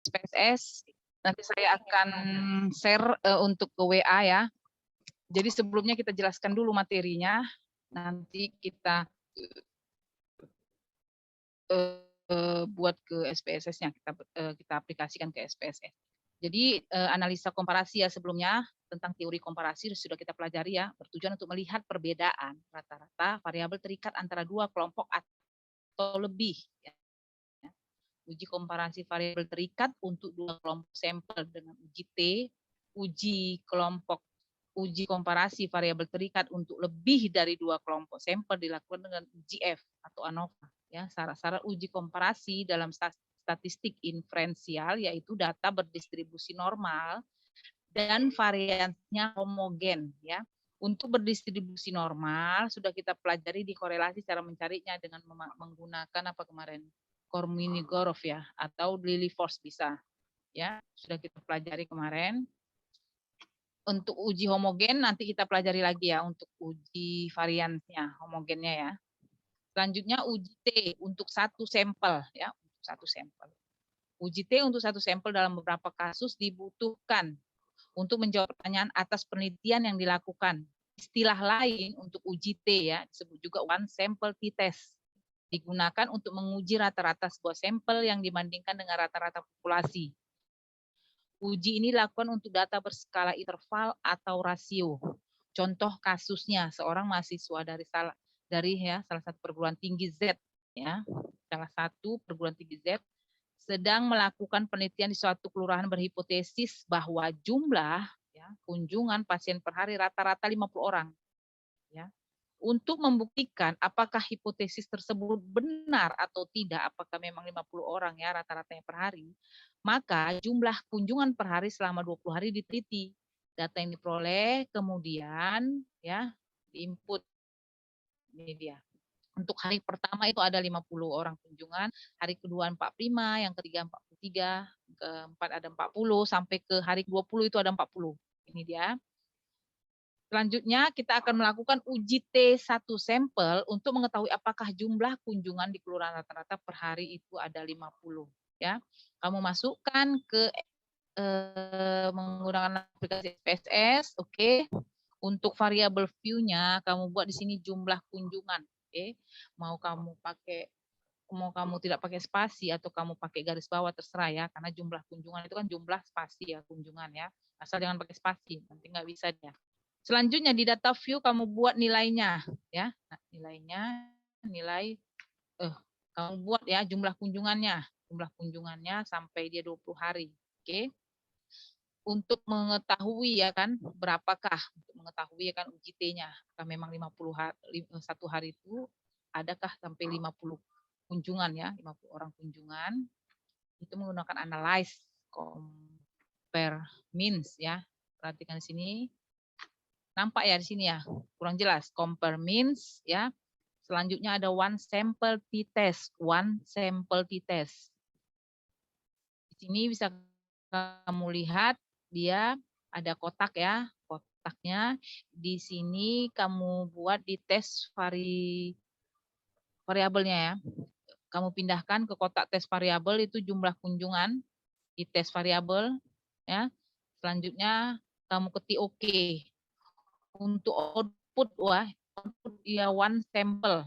SPSS. Nanti saya akan share untuk ke WA ya. Jadi sebelumnya kita jelaskan dulu materinya, nanti kita buat ke SPSS-nya, kita aplikasikan ke SPSS. Jadi analisa komparasi ya sebelumnya tentang teori komparasi sudah kita pelajari ya, bertujuan untuk melihat perbedaan rata-rata variabel terikat antara dua kelompok atau lebih. Ya. Uji komparasi variabel terikat untuk dua kelompok sampel dengan uji T, uji komparasi variabel terikat untuk lebih dari dua kelompok sampel dilakukan dengan uji F atau ANOVA. Ya, syarat-syarat uji komparasi dalam statistik inferensial yaitu data berdistribusi normal dan variannya homogen. Ya, untuk berdistribusi normal sudah kita pelajari di korelasi cara mencarinya dengan menggunakan apa kemarin Korminigorov ya atau Lilliefors bisa. Ya, sudah kita pelajari kemarin. Untuk uji homogen nanti kita pelajari lagi ya untuk uji variannya homogennya ya. Selanjutnya uji T untuk satu sampel ya, untuk satu sampel. Uji T untuk satu sampel dalam beberapa kasus dibutuhkan untuk menjawab pertanyaan atas penelitian yang dilakukan. Istilah lain untuk uji T ya disebut juga one sample t-test. Digunakan untuk menguji rata-rata sebuah sampel yang dibandingkan dengan rata-rata populasi. Uji ini dilakukan untuk data berskala interval atau rasio. Contoh kasusnya seorang mahasiswa dari salah satu perguruan tinggi Z ya, salah satu perguruan tinggi Z sedang melakukan penelitian di suatu kelurahan berhipotesis bahwa jumlah ya, kunjungan pasien per hari rata-rata 50 orang. Ya. Untuk membuktikan apakah hipotesis tersebut benar atau tidak, apakah memang 50 orang ya rata-ratanya per hari, maka jumlah kunjungan per hari selama 20 hari diteliti. Data yang diperoleh kemudian ya diinput. Ini dia. Untuk hari pertama itu ada 50 orang kunjungan, hari kedua 45, yang ketiga 43, keempat ada 40, sampai ke hari 20 itu ada 40. Ini dia. Selanjutnya kita akan melakukan uji T1 sampel untuk mengetahui apakah jumlah kunjungan di kelurahan rata-rata per hari itu ada 50 ya. Kamu masukkan ke menggunakan aplikasi SPSS, oke. Untuk variabel view-nya kamu buat di sini jumlah kunjungan, oke. Mau kamu tidak pakai spasi atau kamu pakai garis bawah terserah ya, karena jumlah kunjungan itu kan jumlah spasi ya kunjungan ya. Asal jangan pakai spasi, nanti nggak bisa dia. Selanjutnya di data view kamu buat nilainya ya. Nah, nilai kamu buat ya jumlah kunjungannya sampai dia 20 hari. Oke. Untuk mengetahui ya kan berapakah untuk mengetahui ya kan uji T-nya. Apakah memang 50 hari, satu hari itu adakah sampai 50 kunjungan ya, 50 orang kunjungan. Itu menggunakan analyze compare means ya. Perhatikan di sini. Nampak ya di sini ya, kurang jelas. Compare means ya. Selanjutnya ada one sample t-test, Di sini bisa kamu lihat dia ada kotak ya, kotaknya. Di sini kamu buat di tes variabelnya ya. Kamu pindahkan ke kotak tes variabel itu jumlah kunjungan di tes variabel ya. Selanjutnya kamu ketik OK. Untuk output ya one sample.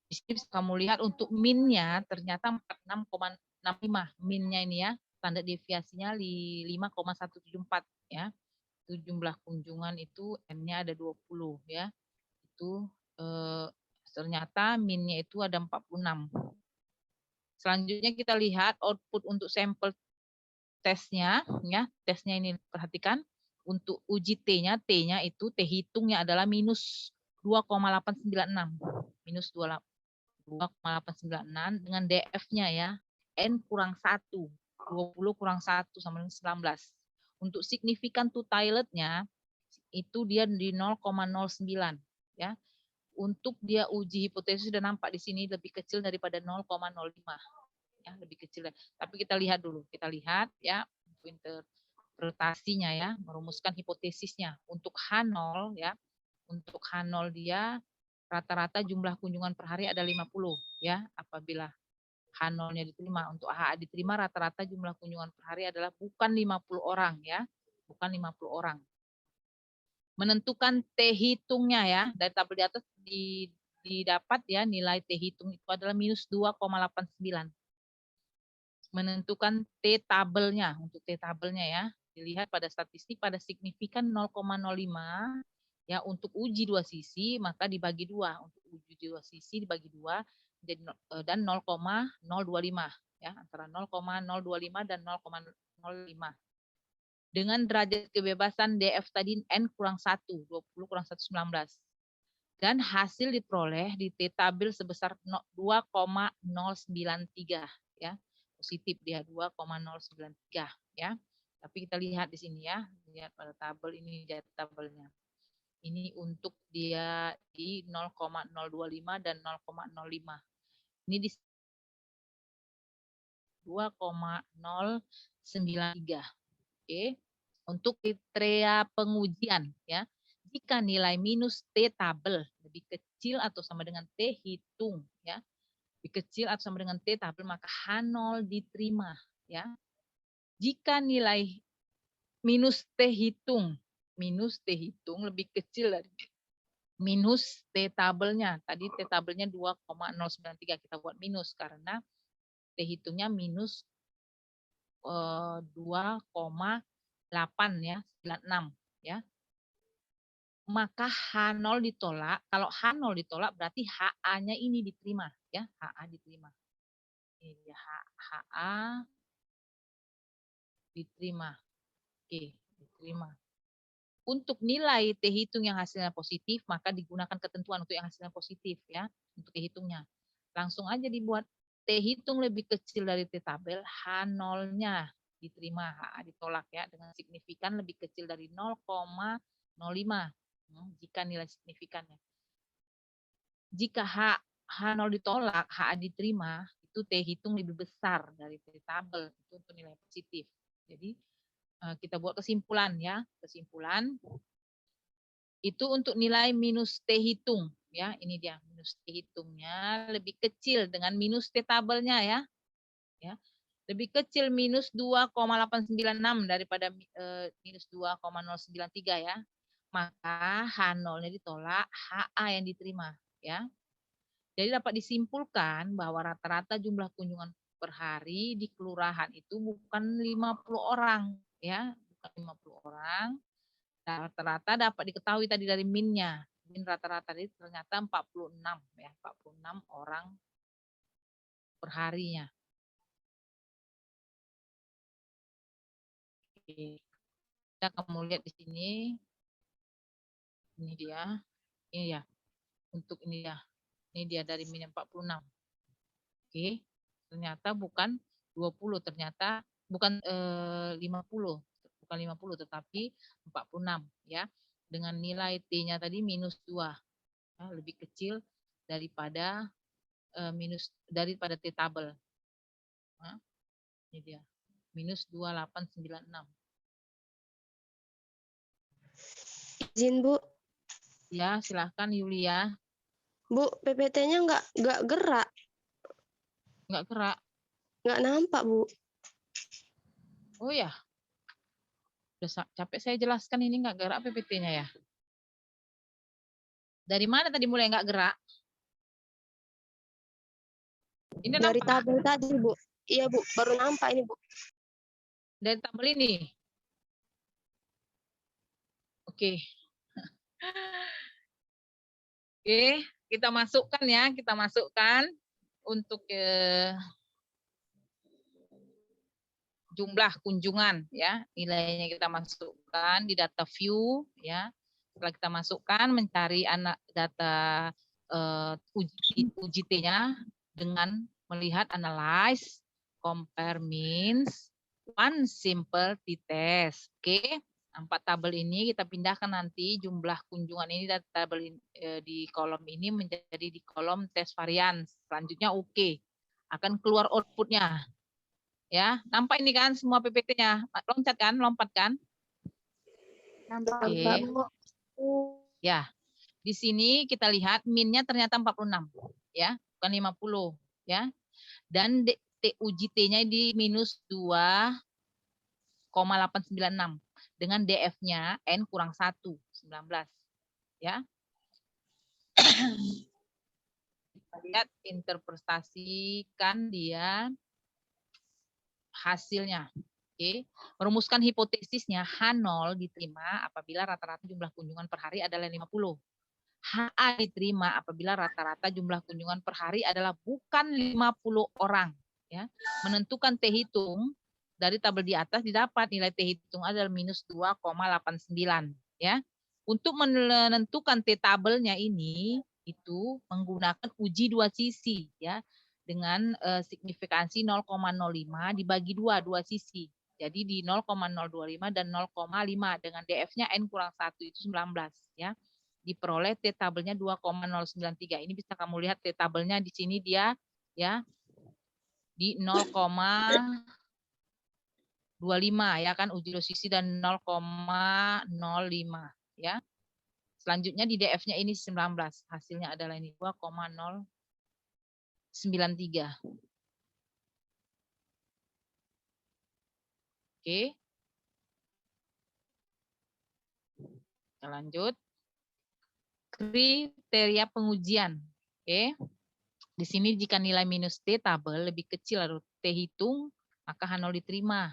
Di sini bisa kamu lihat untuk min-nya ternyata 46,65 min-nya ini ya, standar deviasinya 5,174 ya. Itu jumlah kunjungan itu n-nya ada 20 ya. Itu ternyata min-nya itu ada 46. Selanjutnya kita lihat output untuk sampel tesnya ya. Tesnya ini perhatikan. Untuk uji T-nya itu T hitungnya adalah minus 2,896. Minus 2,896 dengan DF-nya ya. N kurang 1. 20 kurang 1 sama dengan 19. Untuk signifikan to tilde-nya itu dia di 0,09 ya. Untuk dia uji hipotesis sudah nampak di sini lebih kecil daripada 0,05 ya, lebih kecil. Tapi kita lihat dulu, ya interpretasinya ya, merumuskan hipotesisnya. Untuk H0 ya, untuk H0 dia rata-rata jumlah kunjungan per hari ada 50 ya, apabila H0-nya diterima. Untuk HA diterima rata-rata jumlah kunjungan per hari adalah bukan 50 orang ya. Bukan 50 orang. Menentukan T hitungnya ya. Dari tabel di atas didapat ya nilai T hitung itu adalah minus 2,89. Menentukan T tabelnya. Untuk T tabelnya ya. Dilihat pada statistik pada signifikan 0,05 ya untuk uji dua sisi maka dibagi dua. Untuk uji dua sisi dibagi dua jadi dan 0,025 ya antara 0,025 dan 0,05. Dengan derajat kebebasan DF tadi N kurang 1, 20 kurang 1, 19. Dan hasil diperoleh di T tabel sebesar 2,093 ya. Positif dia 2,093 ya. Tapi kita lihat di sini ya, lihat pada tabel ini data tabelnya. Ini untuk dia di 0,025 dan 0,05. Ini di 2,093. Oke. Untuk kriteria pengujian ya. Jika nilai minus T tabel lebih kecil atau sama dengan T hitung ya. Lebih kecil atau sama dengan T tabel maka H0 diterima ya. Jika nilai minus T hitung lebih kecil dari minus T tabelnya. Tadi T tabelnya 2,093 kita buat minus karena T hitungnya minus 2,8 ya, 96 ya. Maka H0 ditolak. Kalau H0 ditolak berarti HA-nya ini diterima ya, HA diterima. Ini dia HA diterima. Oke, diterima. Untuk nilai T hitung yang hasilnya positif, maka digunakan ketentuan untuk yang hasilnya positif ya, untuk T hitungnya. Langsung aja dibuat T hitung lebih kecil dari T tabel, H0-nya diterima, HA ditolak ya, dengan signifikan lebih kecil dari 0,05 jika nilai signifikannya. Jika H0 ditolak, HA diterima, itu T hitung lebih besar dari T tabel, itu untuk nilai positif. Jadi kita buat kesimpulan ya, kesimpulan itu untuk nilai minus T hitung ya, ini dia minus T hitungnya lebih kecil dengan minus T tabelnya ya. Ya. Lebih kecil minus 2,896 daripada minus 2,093 ya. Maka H0-nya ditolak, HA yang diterima ya. Jadi dapat disimpulkan bahwa rata-rata jumlah kunjungan per hari di kelurahan itu bukan 50 orang ya, bukan 50 orang. Rata-rata dapat diketahui tadi dari min-nya. Min rata-rata itu ternyata 46 ya, 46 orang per harinya. Oke. Kita akan lihat di sini. Ini dia. Ini ya. Untuk ini ya. Ini dia dari min 46. Oke. Ternyata bukan 20, ternyata bukan 50. Bukan 50 tetapi 46 ya. Dengan nilai T-nya tadi minus 2. Ya, lebih kecil daripada daripada T tabel. Nah, ini dia. Minus 2896. Izin Bu. Ya, silahkan Yulia. Bu, PPT-nya nggak gerak. Nggak gerak. Nggak nampak, Bu. Oh ya. Udah capek saya jelaskan ini nggak gerak PPT-nya ya. Dari mana tadi mulai nggak gerak? Ini dari nampak? tabel tadi, Bu. Iya, Bu. Baru nampak ini, Bu. Dari tabel ini. Oke. Oke, kita masukkan ya, kita masukkan untuk jumlah kunjungan ya, nilainya kita masukkan di data view ya. Setelah kita masukkan mencari data uji T-nya dengan melihat analyze, compare means, one simple t-test. Oke. 4 tabel ini kita pindahkan nanti jumlah kunjungan ini dari tabel di kolom ini menjadi di kolom tes varian. Selanjutnya oke. Akan keluar outputnya. Ya, nampak ini kan semua PPT-nya. Loncat kan, lompat kan? Oke. Ya. Di sini kita lihat min-nya ternyata 46 ya, bukan 50 ya. Dan uji T-nya di minus 2,896 dengan DF-nya N kurang 1, 19. Ya. Kita lihat interpretasikan dia hasilnya. Oke, merumuskan hipotesisnya H0 diterima apabila rata-rata jumlah kunjungan per hari adalah 50. HA diterima apabila rata-rata jumlah kunjungan per hari adalah bukan 50 orang. Ya. Menentukan T hitung dari tabel di atas didapat nilai T hitung adalah minus 2,89. Ya. Untuk menentukan T tabelnya ini itu menggunakan uji dua sisi ya dengan signifikansi 0,05 dibagi dua sisi. Jadi di 0,025 dan 0,5 dengan DF-nya N kurang 1 itu 19 ya. Diperoleh T tabelnya 2,093. Ini bisa kamu lihat T tabelnya di sini dia ya di 0,25 ya kan uji dosisi dan 0,05 ya. Selanjutnya di DF-nya ini 19. Hasilnya adalah ini 2,093. Oke. Kita lanjut. Kriteria pengujian. Oke. Di sini jika nilai minus T tabel lebih kecil dari T hitung, maka H0 diterima.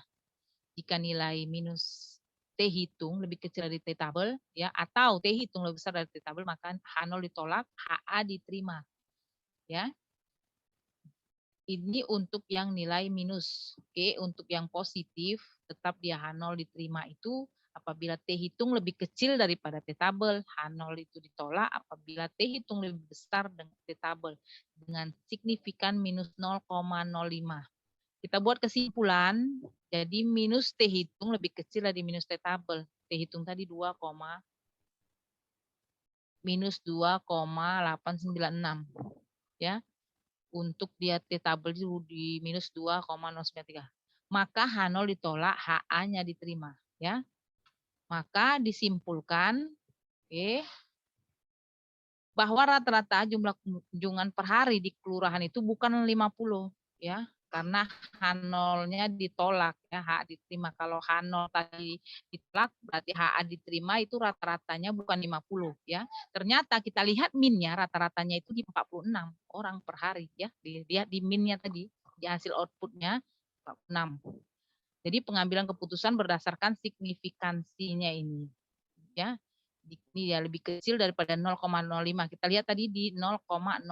Jika nilai minus T hitung lebih kecil dari T tabel, ya, atau T hitung lebih besar dari T tabel, maka H0 ditolak, HA diterima. Ya. Ini untuk yang nilai minus. Oke, untuk yang positif, tetap dia H0 diterima itu apabila T hitung lebih kecil daripada T tabel. H0 itu ditolak apabila T hitung lebih besar dengan T tabel dengan signifikan minus 0,05. Kita buat kesimpulan, jadi minus T hitung lebih kecil dari minus T tabel. T hitung tadi minus 2,896. Ya. Untuk dia T tabel di minus 2,093. Maka H0 ditolak, HA-nya diterima. Ya. Maka disimpulkan bahwa rata-rata jumlah kunjungan per hari di kelurahan itu bukan 50. Ya. Karena H0-nya ditolak. Ya, HA diterima. Kalau H0 tadi ditolak, berarti HA diterima itu rata-ratanya bukan 50. Ya. Ternyata kita lihat min-nya rata-ratanya itu di 46 orang per hari. Ya. Dilihat di min-nya tadi, di hasil output-nya 46. Jadi pengambilan keputusan berdasarkan signifikansinya ini. Ya. Ini ya lebih kecil daripada 0,05. Kita lihat tadi di 0,09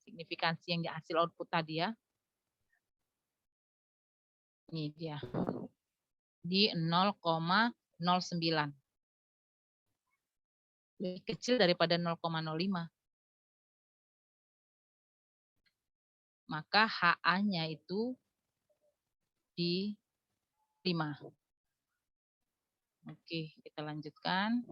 signifikansi yang di hasil output tadi ya. Ini dia. Di 0,09. Lebih kecil daripada 0,05. Maka HA-nya itu di 5. Oke, kita lanjutkan.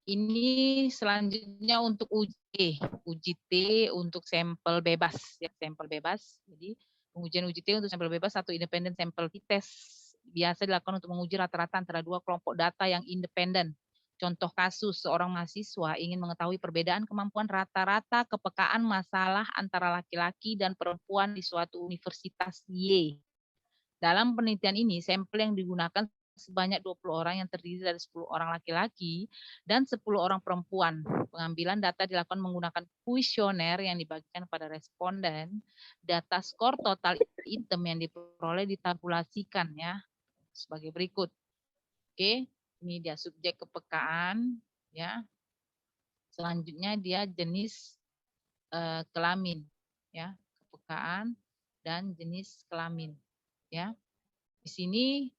Ini selanjutnya untuk uji T untuk sampel bebas ya, sampel bebas. Jadi pengujian uji T untuk sampel bebas atau independent sample test biasa dilakukan untuk menguji rata-rata antara dua kelompok data yang independen. Contoh kasus, seorang mahasiswa ingin mengetahui perbedaan kemampuan rata-rata kepekaan masalah antara laki-laki dan perempuan di suatu universitas Y. Dalam penelitian ini, sampel yang digunakan sebanyak 20 orang yang terdiri dari 10 orang laki-laki dan 10 orang perempuan. Pengambilan data dilakukan menggunakan kuesioner yang dibagikan pada responden. Data skor total item yang diperoleh ditabulasikan ya sebagai berikut. Oke, ini dia subjek kepekaan ya. Selanjutnya dia jenis kelamin ya, kepekaan dan jenis kelamin ya. Di sini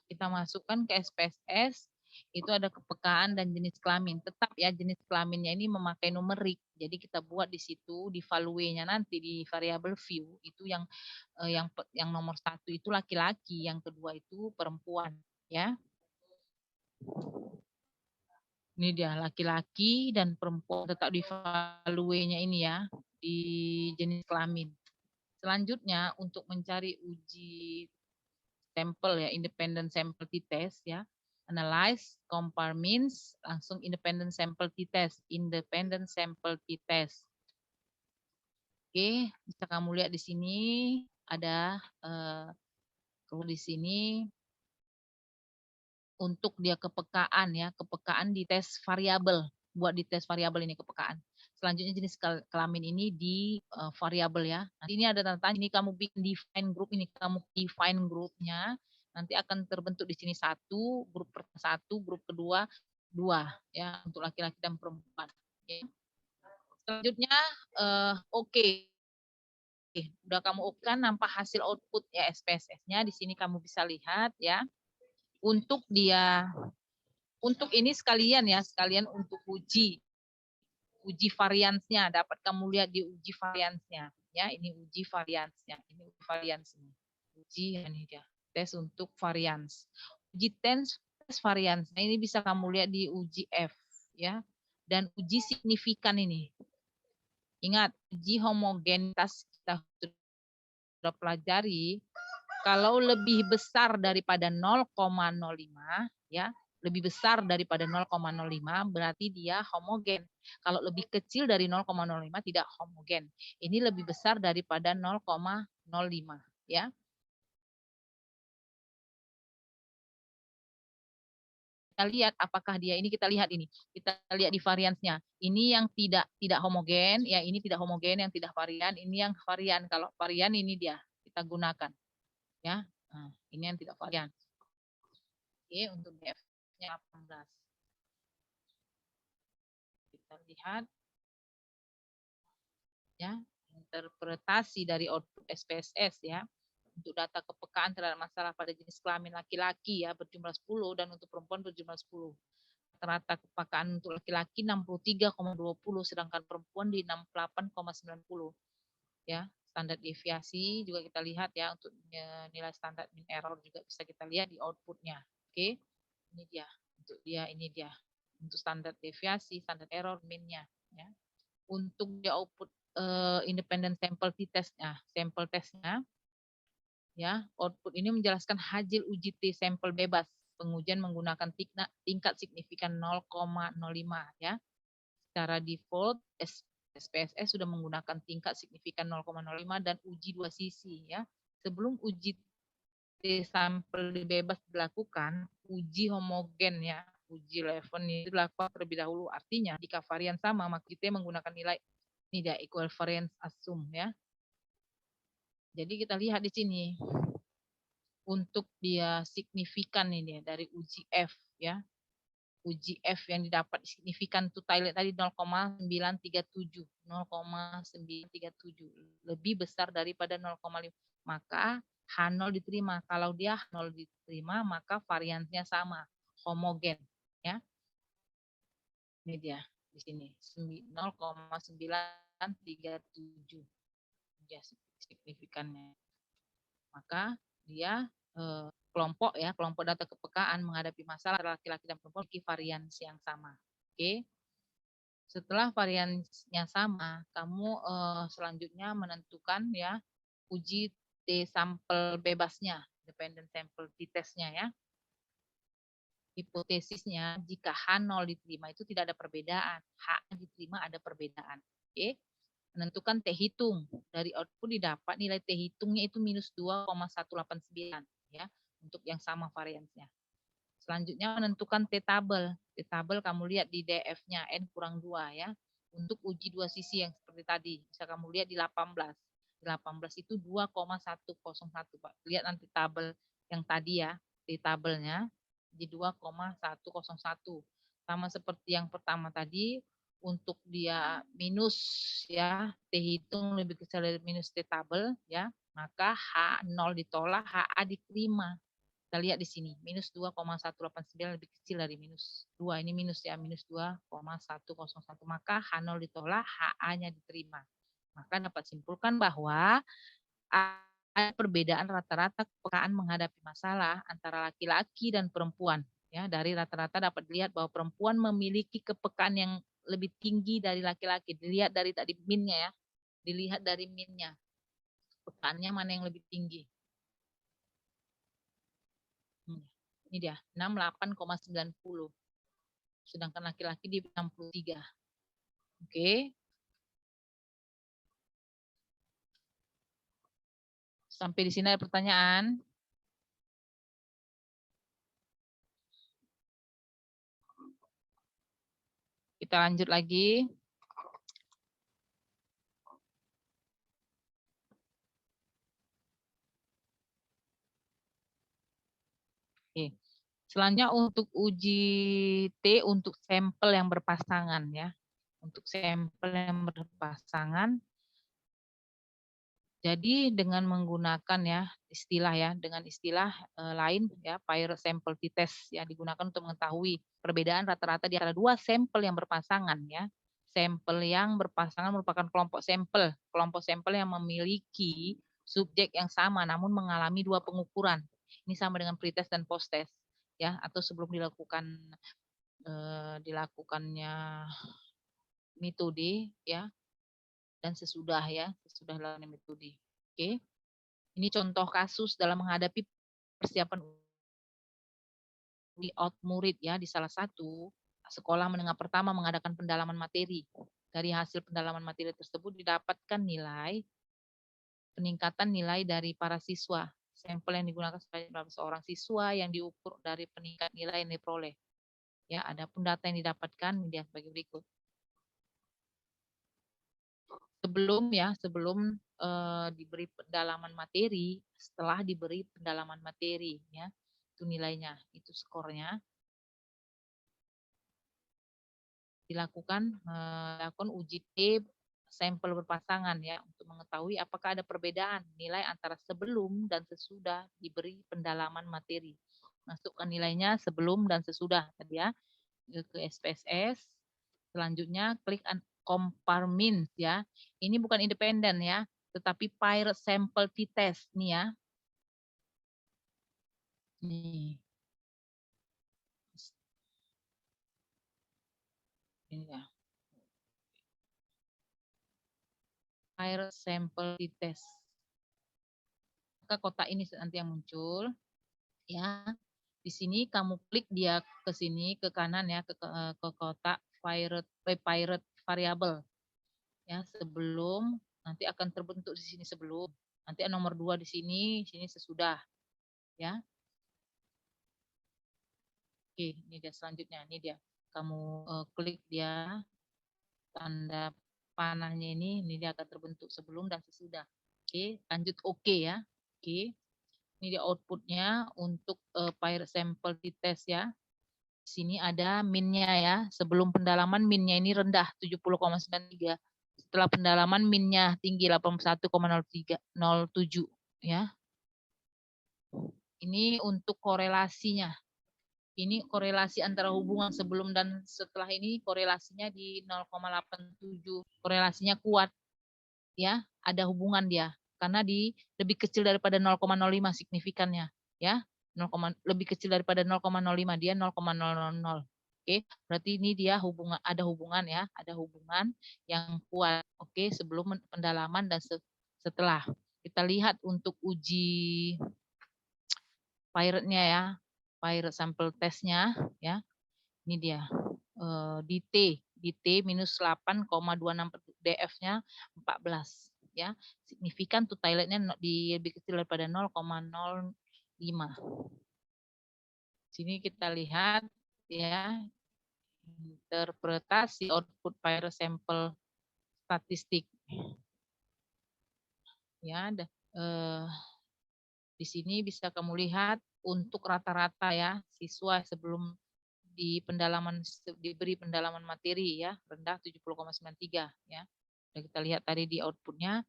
kita masukkan ke SPSS itu ada kepekaan dan jenis kelamin. Tetap ya jenis kelaminnya ini memakai numerik. Jadi kita buat di situ di value-nya nanti di variable view itu yang nomor 1 itu laki-laki, yang kedua itu perempuan ya. Ini dia laki-laki dan perempuan tetap di value-nya ini ya di jenis kelamin. Selanjutnya untuk mencari uji sampel ya, independent sample t-test ya. Analyze, compare means, langsung independent sample t-test. Independent sample t-test. Oke, bisa kamu lihat di sini ada kalau di sini untuk dia kepekaan ya, kepekaan di tes variabel, buat di tes variabel ini kepekaan. Selanjutnya jenis kelamin ini di variabel ya. Nanti ini ada tanda ini kamu bikin define group, ini kamu define grupnya, nanti akan terbentuk di sini grup satu, grup kedua dua ya untuk laki-laki dan perempuan. Oke. Selanjutnya oke. Udah kamu oke nampak hasil output ya SPSS-nya di sini kamu bisa lihat ya. Untuk ini sekalian ya, sekalian untuk uji variansnya, dapat kamu lihat di uji variansnya ya, ini uji variansnya, ini uji variansnya. Uji ini dia, tes untuk varians. Uji tes variansnya ini bisa kamu lihat di uji F ya. Dan uji signifikan ini. Ingat, uji homogenitas kita sudah pelajari, kalau lebih besar daripada 0,05 ya, lebih besar daripada 0,05 berarti dia homogen. Kalau lebih kecil dari 0,05 tidak homogen. Ini lebih besar daripada 0,05 ya. Kita lihat apakah dia ini, kita lihat ini. Kita lihat di variansnya. Ini yang tidak homogen, ya ini tidak homogen, yang tidak varian, ini yang varian. Kalau varian ini dia kita gunakan. Ya. Nah, ini yang tidak varian. Oke, untuk DF-nya 18. Kita lihat ya, interpretasi dari output SPSS ya. Untuk data kepekaan terhadap masalah pada jenis kelamin laki-laki ya berjumlah 10 dan untuk perempuan berjumlah 10. Rata-rata kepekaan untuk laki-laki 63,20 sedangkan perempuan di 68,90 ya. Standar deviasi juga kita lihat ya, untuk nilai standar mean error juga bisa kita lihat di outputnya. Oke, ini dia untuk dia, ini dia untuk standar deviasi, standar error, mean-nya ya. Untuk dia output independent sample testnya, sampel testnya ya, output ini menjelaskan hasil uji T sampel bebas pengujian menggunakan tingkat signifikan 0,05 ya. Secara default SPSS sudah menggunakan tingkat signifikan 0,05 dan uji dua sisi ya. Sebelum uji T sampel bebas dilakukan, uji homogen ya, uji Leven itu dilakukan terlebih dahulu. Artinya jika varian sama maka kita menggunakan nilai ini dia equivalence assume ya. Jadi kita lihat di sini untuk dia signifikan ini dari uji F ya. Uji F yang didapat signifikan itu tadi 0,937, 0,937 lebih besar daripada 0,5. Maka H0 diterima. Kalau dia H0 diterima, maka variannya sama, homogen ya. Ini dia di sini 0,937 dia signifikannya. Maka dia kelompok ya, kelompok data kepekaan menghadapi masalah laki-laki dan perempuan memiliki varians yang sama. Oke. Setelah variansinya sama, kamu selanjutnya menentukan ya uji T sampel bebasnya, independent sample t-testnya ya. Hipotesisnya jika H0 diterima itu tidak ada perbedaan, H diterima ada perbedaan. Oke. Menentukan T hitung. Dari output didapat nilai T hitungnya itu minus 2,189 ya, untuk yang sama variansnya. Selanjutnya menentukan T tabel. T tabel kamu lihat di DF-nya N kurang 2 ya. Untuk uji dua sisi yang seperti tadi, bisa kamu lihat di 18. Di 18 itu 2,101 Pak. Lihat nanti tabel yang tadi ya, T tabelnya di 2,101. Sama seperti yang pertama tadi, untuk dia minus ya, T hitung lebih kecil dari minus T tabel ya, maka H0 ditolak, HA diterima. Kita lihat di sini, minus 2,189 lebih kecil dari minus 2. Ini minus ya, minus 2,101. Maka H0 ditolak, HA-nya diterima. Maka dapat simpulkan bahwa ada perbedaan rata-rata kepekaan menghadapi masalah antara laki-laki dan perempuan. Ya, dari rata-rata dapat dilihat bahwa perempuan memiliki kepekaan yang lebih tinggi dari laki-laki. Dilihat dari tadi min-nya ya. Dilihat dari min-nya. Kepekaannya mana yang lebih tinggi. Ini dia 68,90. Sedangkan laki-laki di 63. Oke. Sampai di sini ada pertanyaan? Kita lanjut lagi. Oke. Selanjutnya untuk uji T untuk sampel yang berpasangan ya. Untuk sampel yang berpasangan. Jadi dengan menggunakan dengan istilah lain ya, Peierls sample t-test ya, digunakan untuk mengetahui perbedaan rata-rata di antara dua sampel yang berpasangan ya. Sampel yang berpasangan merupakan kelompok sampel yang memiliki subjek yang sama namun mengalami dua pengukuran. Ini sama dengan pretest dan posttest ya, atau sebelum dilakukannya metode ya, dan sesudah lakukan metode. Oke. Ini contoh kasus dalam menghadapi persiapan murid ya, di salah satu sekolah menengah pertama mengadakan pendalaman materi. Dari hasil pendalaman materi tersebut didapatkan peningkatan nilai dari para siswa. Sampel yang digunakan sebanyak seorang siswa yang diukur dari peningkat nilai yang diperoleh. Ya, adapun data yang didapatkan dia sebagai berikut. Sebelum diberi pendalaman materi, setelah diberi pendalaman materi ya, itu nilainya, itu skornya. Dilakukan uji T sampel berpasangan ya, untuk mengetahui apakah ada perbedaan nilai antara sebelum dan sesudah diberi pendalaman materi. Masukkan nilainya sebelum dan sesudah tadi ya, ke SPSS. Selanjutnya klik compare means ya. Ini bukan independen ya, tetapi Peierls sample t-test nih ya. Nih. Ini ya. Peierls sample t-test. Maka kotak ini nanti yang muncul ya. Di sini kamu klik dia ke sini ke kanan ya, ke kotak Peierls variable. Ya, sebelum nanti akan terbentuk di sini sebelum. Nanti nomor 2 di sini sesudah. Ya. Oke, ini dia selanjutnya. Ini dia. Kamu klik dia tanda panahnya ini dia akan terbentuk sebelum dan sesudah. Oke, lanjut oke ya. Oke. Ini dia outputnya untuk Peierls sample t-test ya. Di sini ada min-nya ya. Sebelum pendalaman min-nya ini rendah 70,93. Setelah pendalaman min-nya tinggi 81,07 ya. Ini untuk korelasinya. Ini korelasi antara hubungan sebelum dan setelah ini korelasinya di 0,87. Korelasinya kuat. Ya, ada hubungan dia karena lebih kecil daripada 0,05 signifikannya, ya. Lebih kecil daripada 0,05, dia 0,000. Oke, berarti ini dia ada hubungan ya, ada hubungan yang kuat. Oke, sebelum pendalaman dan setelah. Kita lihat untuk uji Peierls-nya ya, Peierls sample testnya ya. Ini dia di T minus 8,26 DF-nya 14 ya. Signifikan to Thailand-nya lebih kecil daripada 0,05. Sini kita lihat ya, interpretasi output Peierls sample statistik. Ya, di sini bisa kamu lihat untuk rata-rata ya, siswa sebelum diberi pendalaman materi ya, rendah 70,93 ya. Kita lihat tadi di outputnya,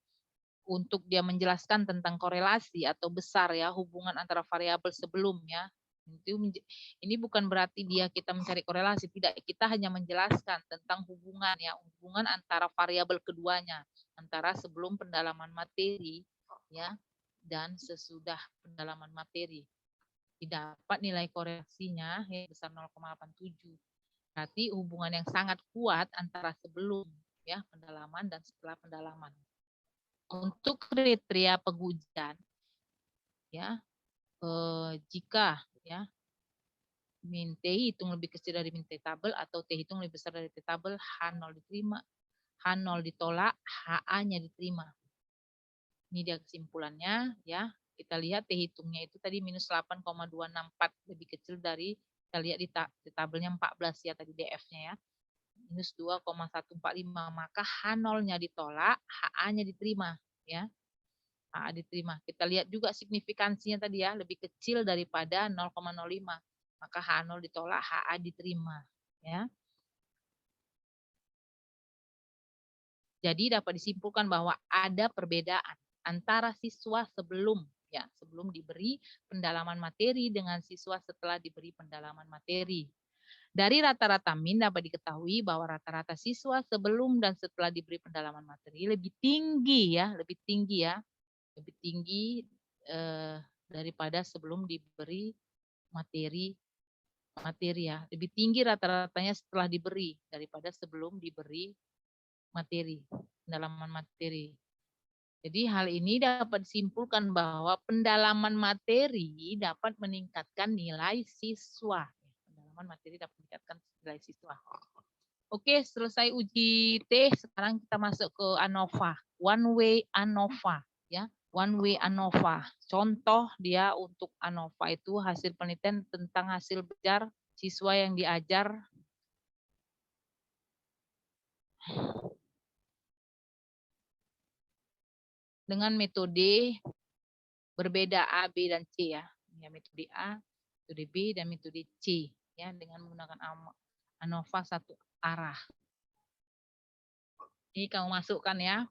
untuk dia menjelaskan tentang korelasi atau besar ya hubungan antara variabel sebelumnya. Ini bukan berarti kita mencari korelasi, tidak, kita hanya menjelaskan tentang hubungan ya, hubungan antara variabel keduanya, antara sebelum pendalaman materi ya dan sesudah pendalaman materi. Didapat nilai korelasinya ya, besar 0,87. Berarti hubungan yang sangat kuat antara sebelum ya pendalaman dan setelah pendalaman. Untuk kriteria pengujian ya, jika ya min T hitung lebih kecil dari min T tabel atau T hitung lebih besar dari T tabel, H0 diterima, H0 ditolak, HA-nya diterima. Ini dia kesimpulannya ya. Kita lihat T hitungnya itu tadi minus 8,264 lebih kecil dari, kita lihat di tabelnya 14 ya tadi DF-nya ya. Minus 2,145, maka H0-nya ditolak, HA-nya diterima ya. HA diterima. Kita lihat juga signifikansinya tadi ya, lebih kecil daripada 0,05. Maka H0 ditolak, HA diterima ya. Jadi dapat disimpulkan bahwa ada perbedaan antara siswa sebelum diberi pendalaman materi dengan siswa setelah diberi pendalaman materi. Dari rata-rata min dapat diketahui bahwa rata-rata siswa sebelum dan setelah diberi pendalaman materi lebih tinggi daripada sebelum diberi materi ya. Lebih tinggi rata-ratanya setelah diberi daripada sebelum diberi pendalaman materi. Jadi hal ini dapat disimpulkan bahwa pendalaman materi dapat meningkatkan nilai siswa. Pendalaman materi dapat meningkatkan nilai siswa. Oke, selesai uji T, sekarang kita masuk ke ANOVA. One way ANOVA ya. One way ANOVA. Contoh dia untuk ANOVA itu hasil penelitian tentang hasil belajar siswa yang diajar dengan metode berbeda A, B, dan C ya. Ya, metode A, metode B, dan metode C ya, dengan menggunakan ANOVA satu arah. Ini kamu masukkan ya.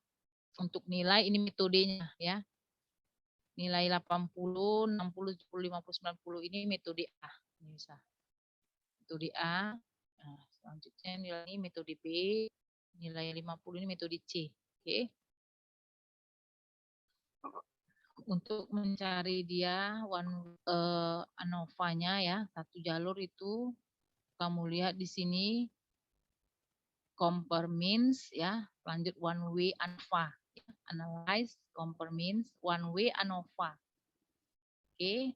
Untuk nilai ini metodenya ya. Nilai 80, 60, 70, 50, 90 ini metode A. Ini bisa. Metode A. Nah, selanjutnya nilai ini metode B. Nilai 50 ini metode C. Oke. Untuk mencari dia ANOVA-nya ya, satu jalur itu kamu lihat di sini compare means ya, lanjut one way ANOVA. Analyze, compare means, one way ANOVA. Oke.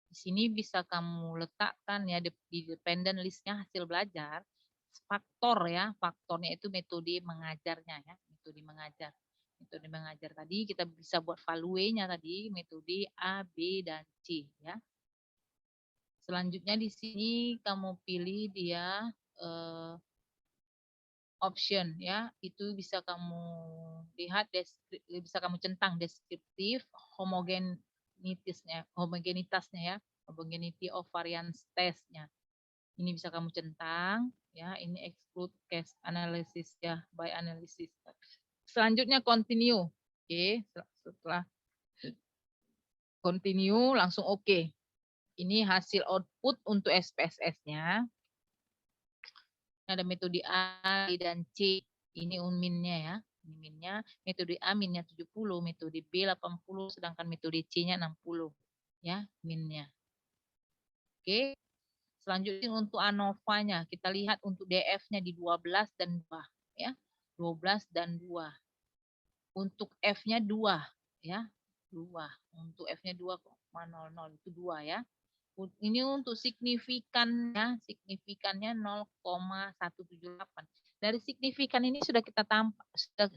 Di sini bisa kamu letakkan ya di dependent listnya hasil belajar faktor ya, faktornya itu metode mengajarnya ya, metode mengajar. Metode mengajar tadi kita bisa buat value-nya tadi metode A, B, dan C ya. Selanjutnya di sini kamu pilih dia option ya, itu bisa kamu lihat bisa kamu centang deskriptif, homogenitasnya ya, homogeneity of variance test-nya. Ini bisa kamu centang ya, ini exclude case analysis ya, by analysis. Selanjutnya continue. Oke, setelah continue langsung oke. Ini hasil output untuk SPSS-nya. Ada metode A, B, dan C. Ini minnya ya. Ini minnya. Metode A minnya 70, metode B 80, sedangkan metode C-nya 60. Ya, minnya. Oke. Selanjutnya untuk ANOVA-nya, kita lihat untuk DF-nya di 12 dan 2 ya. 12 dan 2. Untuk F-nya 2 ya. 2. Untuk F-nya 2,00 itu 2 ya. Ini untuk signifikannya, signifikannya 0,178. Dari signifikan ini sudah kita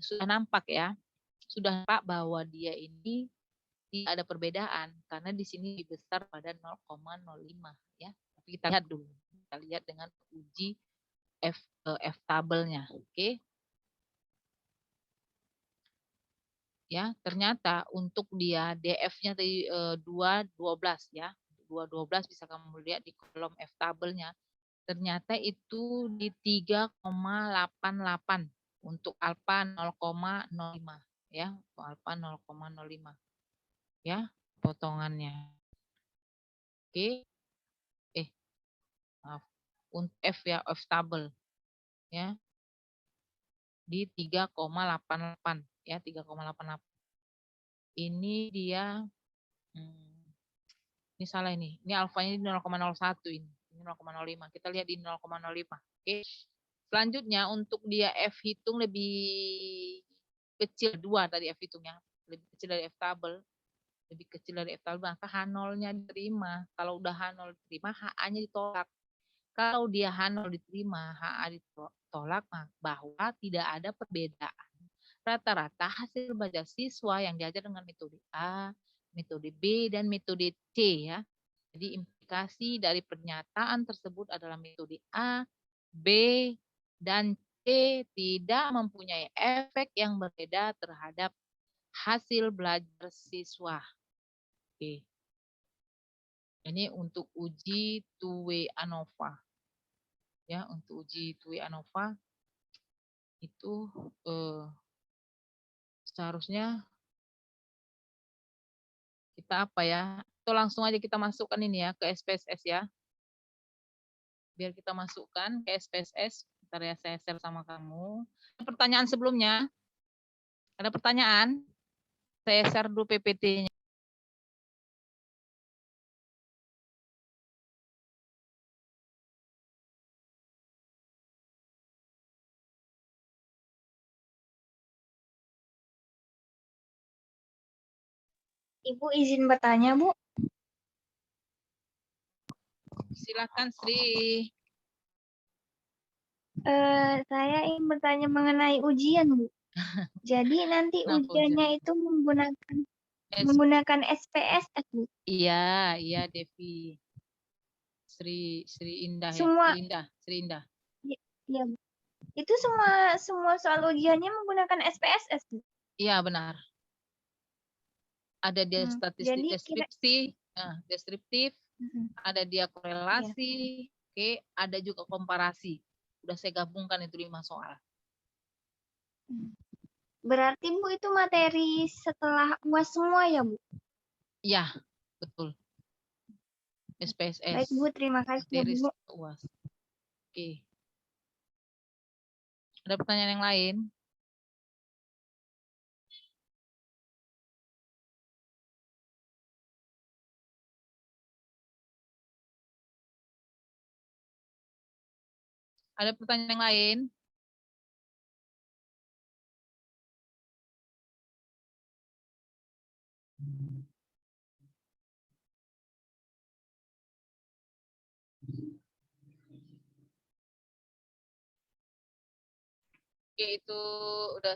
sudah nampak ya. Sudah nampak bahwa dia ini tidak ada perbedaan karena di sini lebih besar pada 0,05 ya. Tapi kita lihat dulu. Kita lihat dengan uji F tabelnya. Oke. Ya, ternyata untuk dia DF-nya tadi 212 ya. 212 bisa kamu lihat di kolom F tabelnya. Ternyata itu di 3,88 untuk alfa 0,05 ya, untuk alfa 0,05 ya potongannya. Oke. Maaf. Untuk F ya, F tabel ya. Di 3,88 ya, 3,88. Ini dia ini salah ini. Ini alfanya di 0,01 ini. Ini 0,05. Kita lihat di 0,05. Oke. Selanjutnya untuk dia F hitung lebih kecil 2 tadi F hitungnya. Lebih kecil dari F tabel. lebih kecil dari F maka H0-nya diterima. Kalau udah H0 diterima, HA-nya ditolak. Kalau dia H0 diterima, HA ditolak, bahwa tidak ada perbedaan. Rata-rata hasil belajar siswa yang diajar dengan metode A, metode B, dan metode C ya. Jadi implikasi dari pernyataan tersebut adalah metode A, B, dan C tidak mempunyai efek yang berbeda terhadap hasil belajar siswa. Oke. Ini untuk uji two-way ANOVA. Ya, untuk uji two-way ANOVA itu seharusnya kita apa ya? Itu langsung aja kita masukkan ini ya ke SPSS ya. Biar kita masukkan ke SPSS. Bentar ya, saya share sama kamu. Pertanyaan sebelumnya? Ada pertanyaan? Saya share dulu PPT-nya. Ibu izin bertanya, Bu. Silakan Sri. Saya ingin bertanya mengenai ujian, Bu. Jadi nanti Kenapa ujiannya ujian? itu menggunakan SPSS, Bu. Iya Devi. Sri Indah ya, Semua, Sri Indah. ya, Bu. Itu semua soal ujiannya menggunakan SPSS, Bu. Iya benar. Ada dia statistik Jadi deskriptif, ada dia korelasi, oke, ada juga komparasi. Udah saya gabungkan itu 5 soal. Berarti Bu itu materi setelah UAS semua ya, Bu? Iya, betul. SPSS. Baik, Bu, terima kasih ya, Materi Bu. UAS. Oke. Ada pertanyaan yang lain? Ada pertanyaan yang lain? Oke, itu udah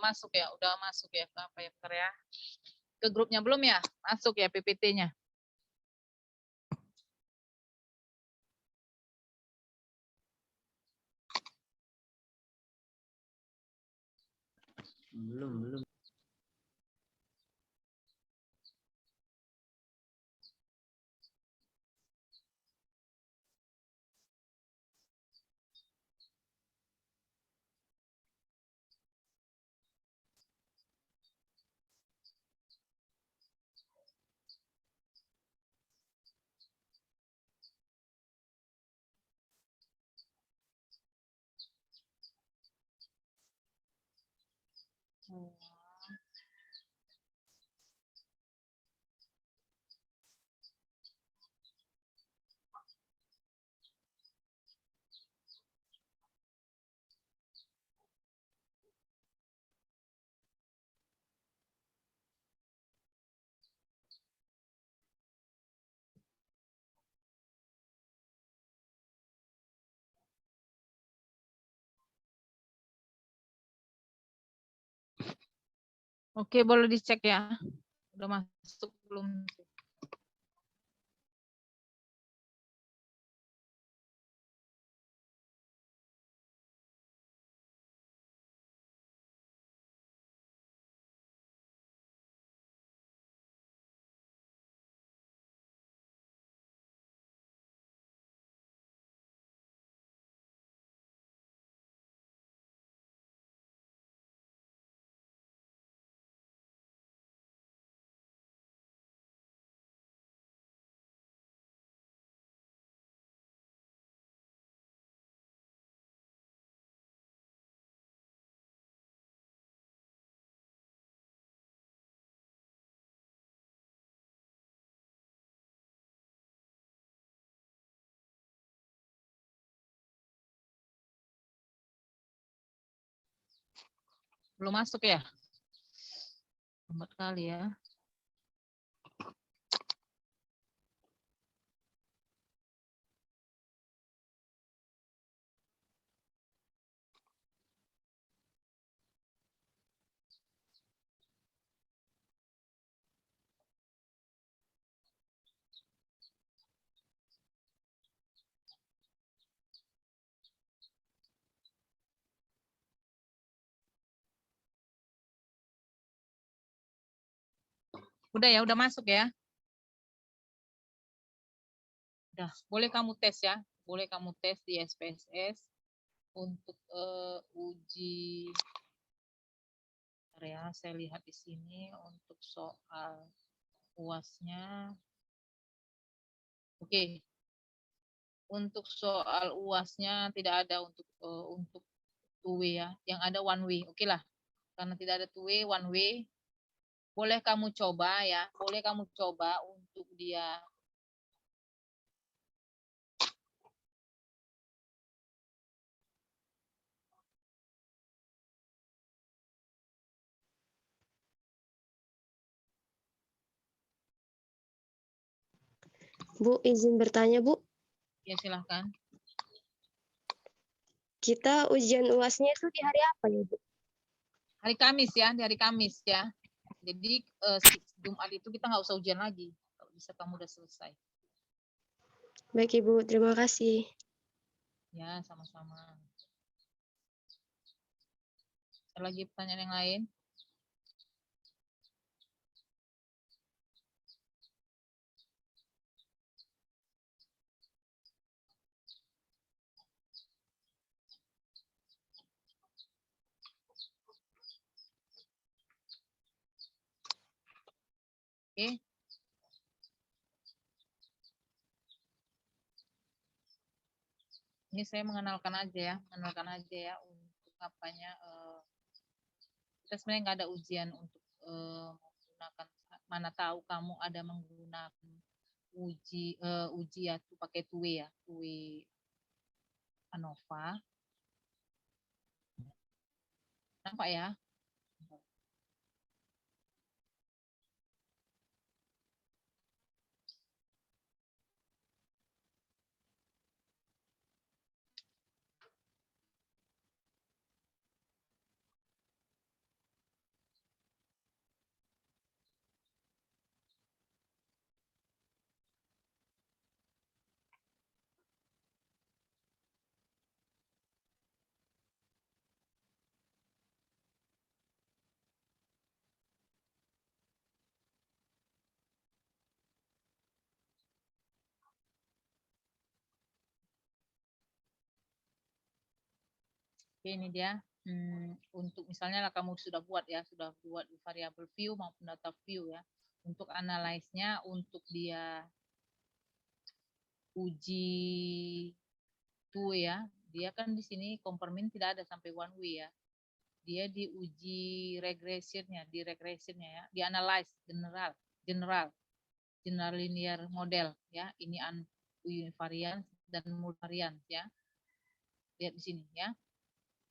masuk ya ke apa ya, bentar ya. Ke grupnya belum ya? Masuk ya PPT-nya. Belum. Oke, boleh dicek ya. Udah masuk belum? Belum masuk ya? Lambat kali ya. Udah ya, udah masuk ya. Udah, boleh kamu tes ya. Boleh kamu tes di SPSS untuk uji area. Saya lihat di sini untuk soal UAS-nya. Oke. Untuk soal UAS-nya tidak ada untuk two way ya. Yang ada one way. Oke lah. Karena tidak ada two way, one way. Boleh kamu coba ya. Boleh kamu coba untuk dia Bu, izin bertanya, Bu. ya silahkan. Kita ujian UAS-nya itu di hari apa ya, Bu? Hari Kamis ya, di hari Kamis ya. Jadi Jumat itu kita nggak usah ujian lagi. Kalau bisa kamu udah selesai. Baik, Ibu. Terima kasih. Ya, sama-sama. Ada lagi pertanyaan yang lain? Oke. Ini saya mengenalkan aja ya untuk apanya. Kita sebenarnya nggak ada ujian untuk menggunakan. Mana tahu kamu ada menggunakan uji ya tuh pakai two-way ya, two-way ANOVA. Nampak ya? Oke, ini dia. Untuk misalnya lah kamu sudah buat di variable view maupun data view ya. Untuk analyze-nya, untuk dia uji two ya, dia kan di sini komparmen tidak ada sampai one way ya. Dia diuji regressionnya, ya, di analyze general linear model ya. Ini univariant dan multivariant ya. Lihat di sini ya.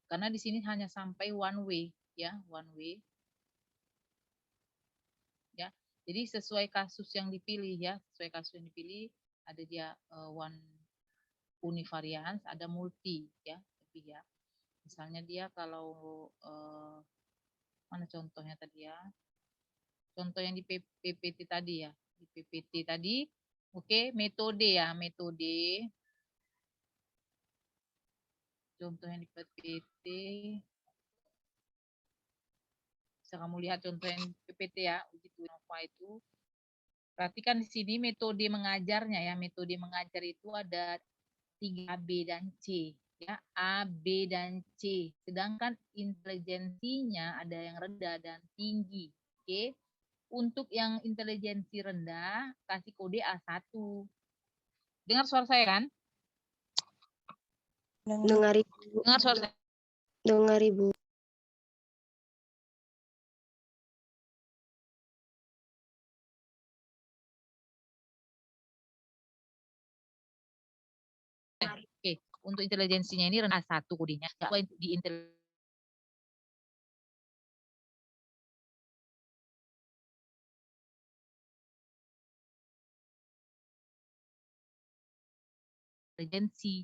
Karena di sini hanya sampai one way ya, one way. Ya. Jadi sesuai kasus yang dipilih ya, ada dia one univariant, ada multi ya, lebih ya. Misalnya dia kalau mana contohnya tadi ya? Contoh yang di PPT tadi ya, di PPT tadi. Oke, metode ya, metode. Contoh yang di PPT. Bisa kamu lihat contoh yang PPT ya, uji Nova itu. Perhatikan di sini metode mengajarnya ya. Metode mengajar itu ada 3 B dan C ya, A, B dan C. Sedangkan intelijensinya ada yang rendah dan tinggi. Oke. Untuk yang intelijensi rendah kasih kode A1. Dengar suara saya kan? Dengar, Ibu. Dengar suara saya. Dengar, Ibu. Oke, untuk intelijensinya ini rendah 1 kodenya. Di intelijensi.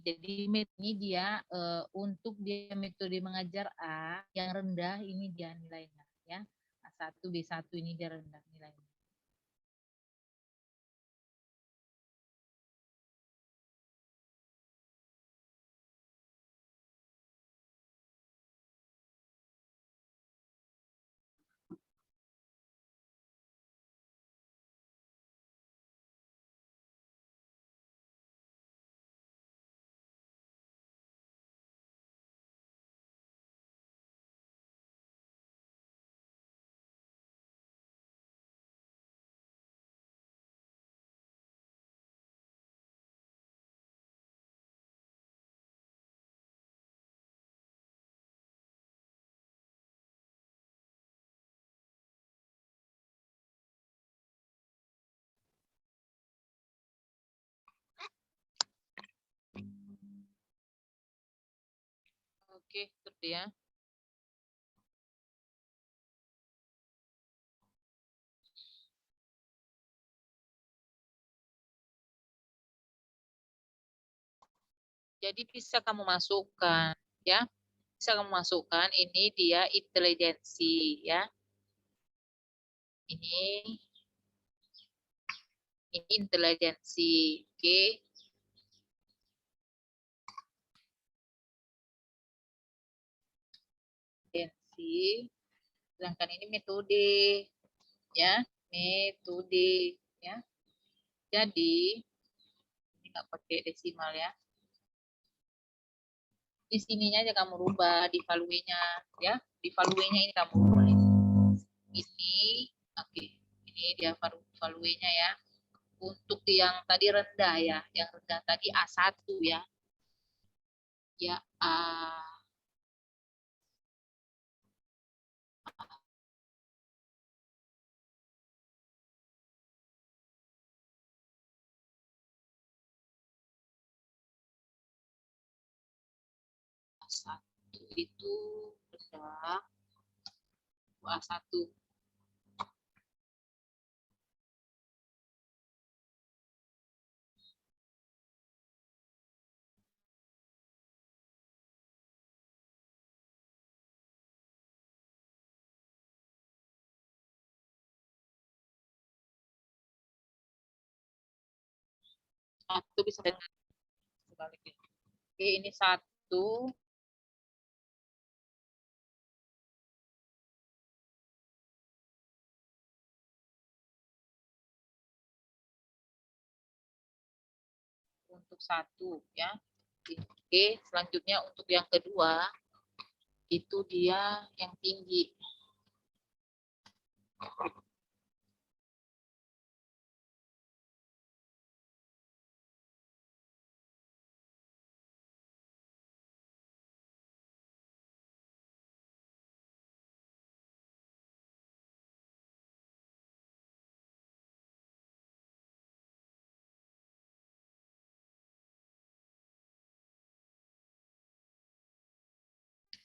Jadi ini dia untuk dia metode mengajar A yang rendah ini dia nilainya ya. A1 B1 ini dia rendah nilainya. Oke, tutup ya. Jadi bisa kamu masukkan ya. Bisa kamu masukkan ini dia intelijensi ya. Ini intelijensi. Oke. Intelijensi. Sedangkan ini metode ya, metode ya. Jadi ini nggak pakai desimal ya. Di sininya aja kamu rubah di value-nya ya. Di value-nya ini kamu rubah ini. Oke. Ini dia value-nya ya. Untuk yang tadi rendah ya, yang rendah tadi A1 ya. Ya, A1 itu rendah. A1. Satu bisa dengan sebaliknya. Oke, ini 1. Untuk 1 ya. Oke, selanjutnya untuk yang kedua itu dia yang tinggi.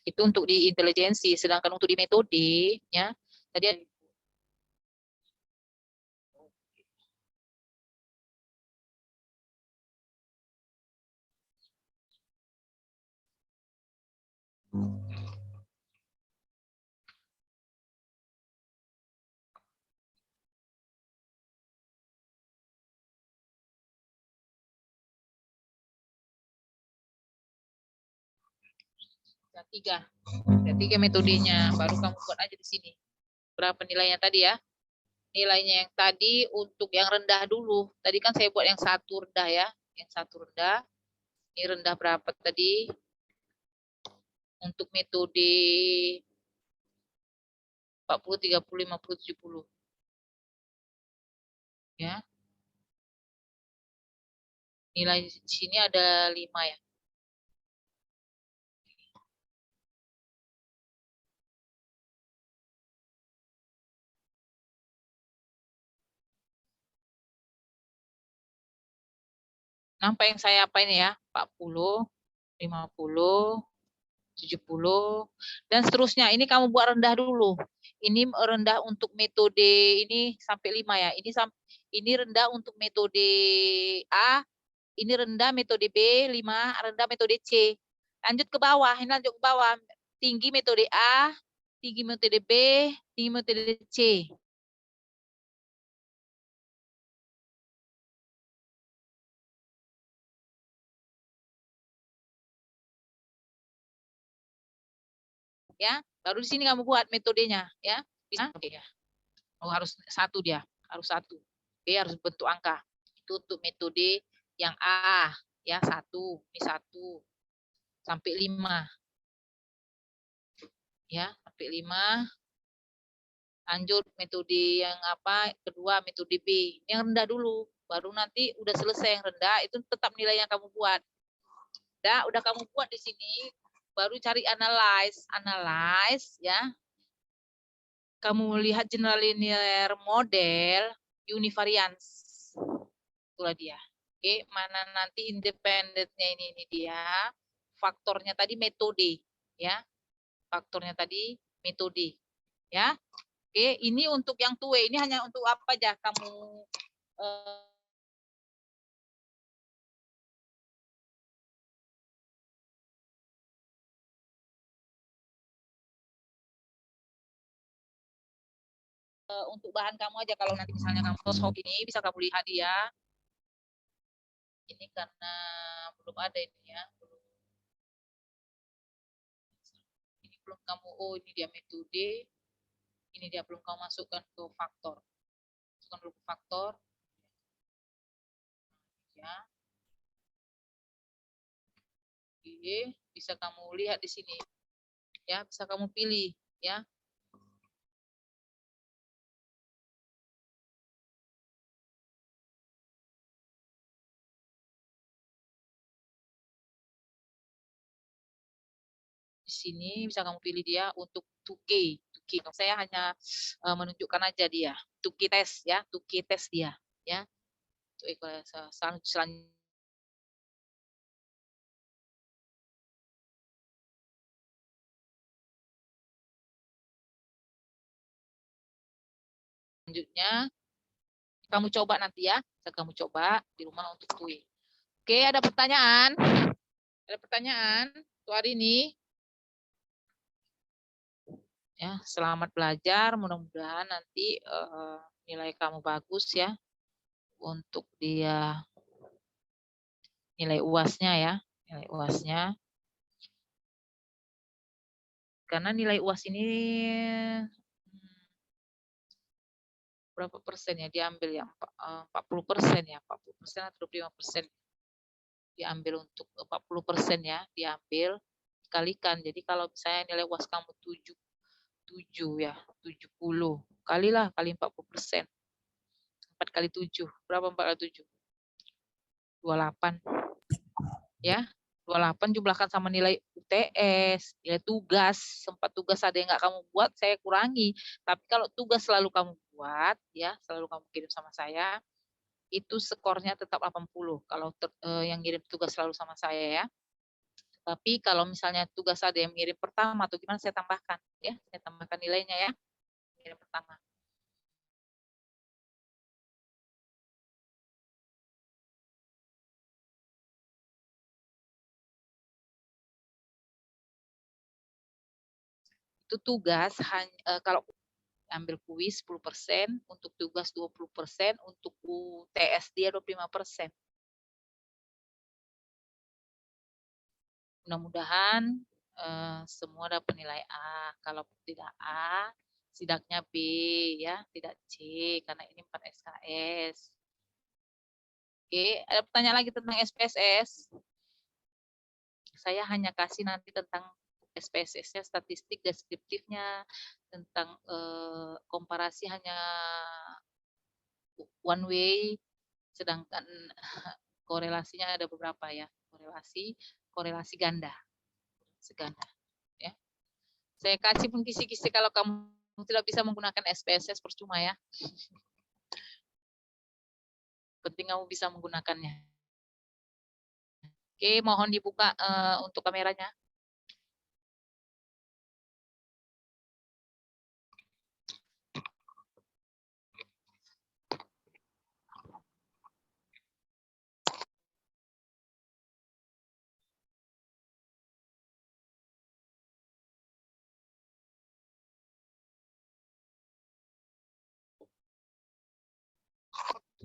Itu untuk di intelijensi, sedangkan untuk di metode ya tadi ada tiga metodenya, baru kamu buat aja di sini. Berapa nilainya tadi ya? Nilainya yang tadi untuk yang rendah dulu. Tadi kan saya buat yang 1 rendah ya. Yang 1 rendah. Ini rendah berapa tadi? Untuk metode 40, 30, 50, 70. Ya. Nilai di sini ada 5 ya. Nampak yang saya apa ini ya? 40, 50, 70, dan seterusnya. Ini kamu buat rendah dulu. Ini rendah untuk metode ini sampai 5 ya. Ini rendah untuk metode A, ini rendah metode B, 5, rendah metode C. Lanjut ke bawah, ini lanjut ke bawah. Tinggi metode A, tinggi metode B, tinggi metode C. Ya, baru di sini kamu buat metodenya ya. Bisa? Oke ya. Oh, harus 1 dia, harus 1. B harus bentuk angka. Itu untuk metode yang A ya, 1, ini 1 sampai 5. Ya, sampai 5. Lanjut metode yang apa? Kedua metode B. Yang rendah dulu, baru nanti udah selesai yang rendah itu tetap nilai yang kamu buat. Udah kamu buat di sini, baru cari analyze ya. Kamu lihat general linear model univariance. Itulah dia. Oke, mana nanti independennya ini dia. Faktornya tadi metode. ya. Faktornya tadi metode, ya. Oke, ini untuk yang two way, ini hanya untuk apa aja kamu untuk bahan kamu aja. Kalau nanti misalnya kamu hobi ini bisa kamu lihat dia. Ini karena belum ada ini ya, ini belum kamu, oh ini dia metode, ini dia belum kamu masukkan ke faktor. Masukkan dulu ke faktor, ya. Oke, bisa kamu lihat di sini, ya, bisa kamu pilih, ya. Di sini bisa kamu pilih dia untuk 2K. 2K. Saya hanya menunjukkan aja dia. 2K test ya, 2K test dia, ya. Selanjutnya kamu coba nanti ya, kamu coba di rumah untuk TUI. Oke, ada pertanyaan? Ada pertanyaan untuk hari ini? Ya, selamat belajar. Mudah-mudahan nanti nilai kamu bagus ya untuk dia nilai UAS-nya ya, nilai UAS-nya. Karena nilai UAS ini berapa persen ya diambil ya? 40% ya, 40% atau 25% diambil untuk 40% ya, diambil dikalikan. Jadi kalau misalnya nilai UAS kamu 7 ya, 70 kalilah kali 40%. 4 kali 7, berapa 4 kali 7? 28. Ya, 28 jumlahkan sama nilai UTS, nilai tugas, sempat tugas ada yang nggak kamu buat, saya kurangi. Tapi kalau tugas selalu kamu buat, ya, selalu kamu kirim sama saya, itu skornya tetap 80. Kalau yang ngirim tugas selalu sama saya ya. Tapi kalau misalnya tugas ada yang ngirim pertama atau gimana, saya tambahkan, ya, saya tambahkan nilainya ya, ngirim pertama. Itu tugas kalau ambil kuis 10%, untuk tugas 20%, untuk UTS dia 25%. Mudah-mudahan semua dapat nilai A. Kalau tidak A, setidaknya B ya, tidak C karena ini 4 SKS. Oke, ada pertanyaan lagi tentang SPSS? Saya hanya kasih nanti tentang SPSS-nya, statistik deskriptifnya, tentang komparasi hanya one way, sedangkan korelasinya ada beberapa ya, korelasi ganda, seganda. Ya. Saya kasih pun kisi-kisi kalau kamu tidak bisa menggunakan SPSS percuma ya. Penting kamu bisa menggunakannya. Oke, mohon dibuka untuk kameranya.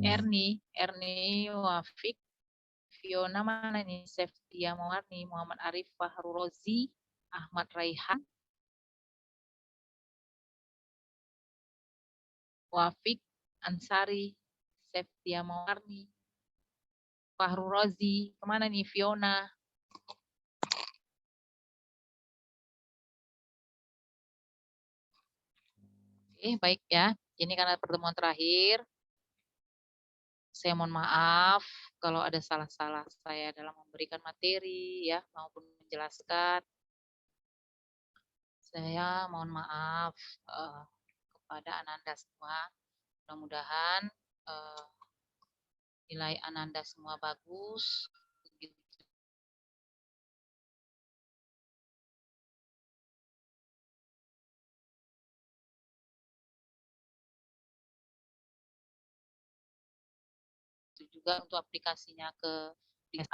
Erni, Wafik, Fiona mana nih? Seftia Mawarni, Muhammad Arif Fahru Rozi, Ahmad Raihan, Wafik Ansari, Seftia Mawarni, Fahru Rozi, kemana nih Fiona? Baik ya. Ini karena pertemuan terakhir. Saya mohon maaf kalau ada salah-salah saya dalam memberikan materi ya maupun menjelaskan. Saya mohon maaf kepada Ananda semua. Mudah-mudahan nilai Ananda semua bagus. begitu juga untuk aplikasinya ke di